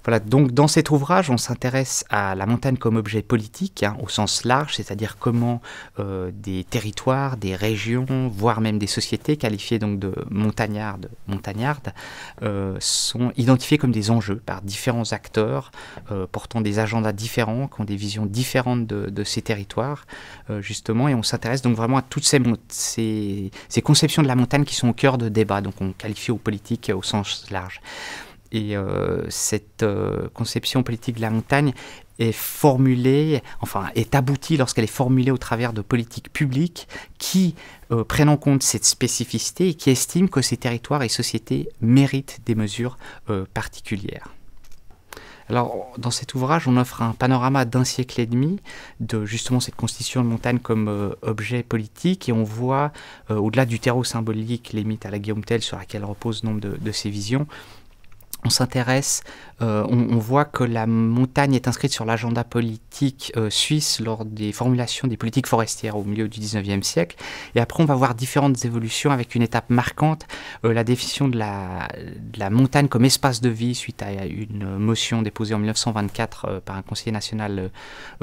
Voilà, donc dans cet ouvrage, on s'intéresse à la montagne comme objet politique, hein, au sens large, c'est-à-dire comment des territoires, des régions, voire même des sociétés qualifiées donc de montagnardes, sont identifiées comme des enjeux par différents acteurs portant des agendas différents, qui ont des visions différentes de ces territoires, justement, et on s'intéresse donc vraiment à toutes ces conceptions de la montagne qui sont au cœur de débats, donc on qualifie aux politiques au sens large. Et cette conception politique de la montagne est formulée, enfin est aboutie lorsqu'elle est formulée au travers de politiques publiques qui prennent en compte cette spécificité et qui estiment que ces territoires et sociétés méritent des mesures particulières. Alors, dans cet ouvrage, on offre un panorama d'un siècle et demi de justement cette constitution de montagne comme objet politique, et on voit, au-delà du terreau symbolique, les mythes à la Guillaume Tell sur laquelle repose nombre de ces visions, on s'intéresse, on voit que la montagne est inscrite sur l'agenda politique suisse lors des formulations des politiques forestières au milieu du 19e siècle. Et après, on va voir différentes évolutions avec une étape marquante, la définition de la montagne comme espace de vie suite à une motion déposée en 1924 par un conseiller national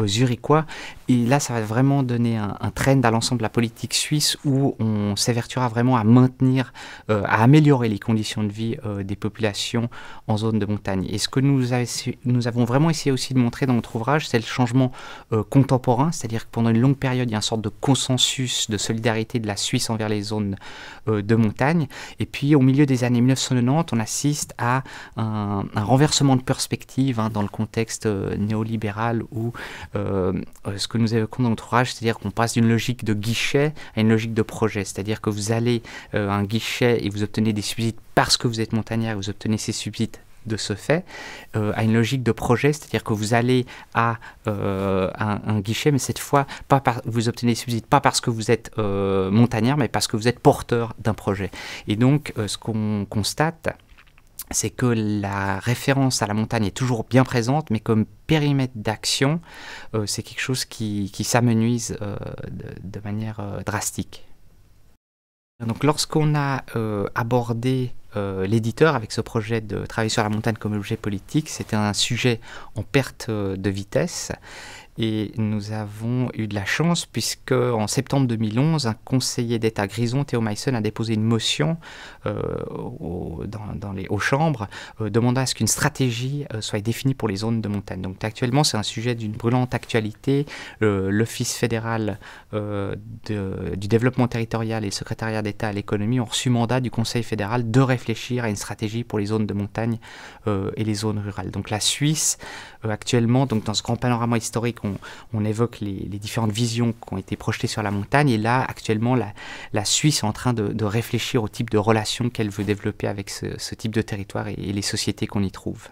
zurichois. Et là, ça va vraiment donner un trend à l'ensemble de la politique suisse où on s'évertuera vraiment à maintenir, à améliorer les conditions de vie des populations en zone de montagne. Et ce que nous avons vraiment essayé aussi de montrer dans notre ouvrage, c'est le changement contemporain, c'est-à-dire que pendant une longue période, il y a une sorte de consensus de solidarité de la Suisse envers les zones de montagne. Et puis, au milieu des années 1990, on assiste à un renversement de perspective dans le contexte néolibéral où ce que nous évoquons dans notre ouvrage, c'est-à-dire qu'on passe d'une logique de guichet à une logique de projet. C'est-à-dire que vous allez à un guichet et vous obtenez des subsides parce que vous êtes montagnard, vous obtenez ces subsides de ce fait, à une logique de projet, c'est-à-dire que vous allez à un guichet, mais cette fois, vous obtenez des subsides pas parce que vous êtes montagnard, mais parce que vous êtes porteur d'un projet. Et donc, ce qu'on constate, c'est que la référence à la montagne est toujours bien présente, mais comme périmètre d'action, c'est quelque chose qui s'amenuise de manière drastique. Donc lorsqu'on a abordé l'éditeur avec ce projet de travailler sur la montagne comme objet politique, c'était un sujet en perte de vitesse. Et nous avons eu de la chance puisque en septembre 2011, un conseiller d'État Grison, Theo Meissen, a déposé une motion aux chambres demandant à ce qu'une stratégie soit définie pour les zones de montagne. Donc actuellement, c'est un sujet d'une brûlante actualité. L'Office fédéral du développement territorial et le secrétariat d'État à l'économie ont reçu mandat du Conseil fédéral de réfléchir à une stratégie pour les zones de montagne et les zones rurales. Donc la Suisse, actuellement, donc dans ce grand panorama historique, on évoque les différentes visions qui ont été projetées sur la montagne, et là, actuellement, la Suisse est en train de réfléchir au type de relations qu'elle veut développer avec ce type de territoire et les sociétés qu'on y trouve.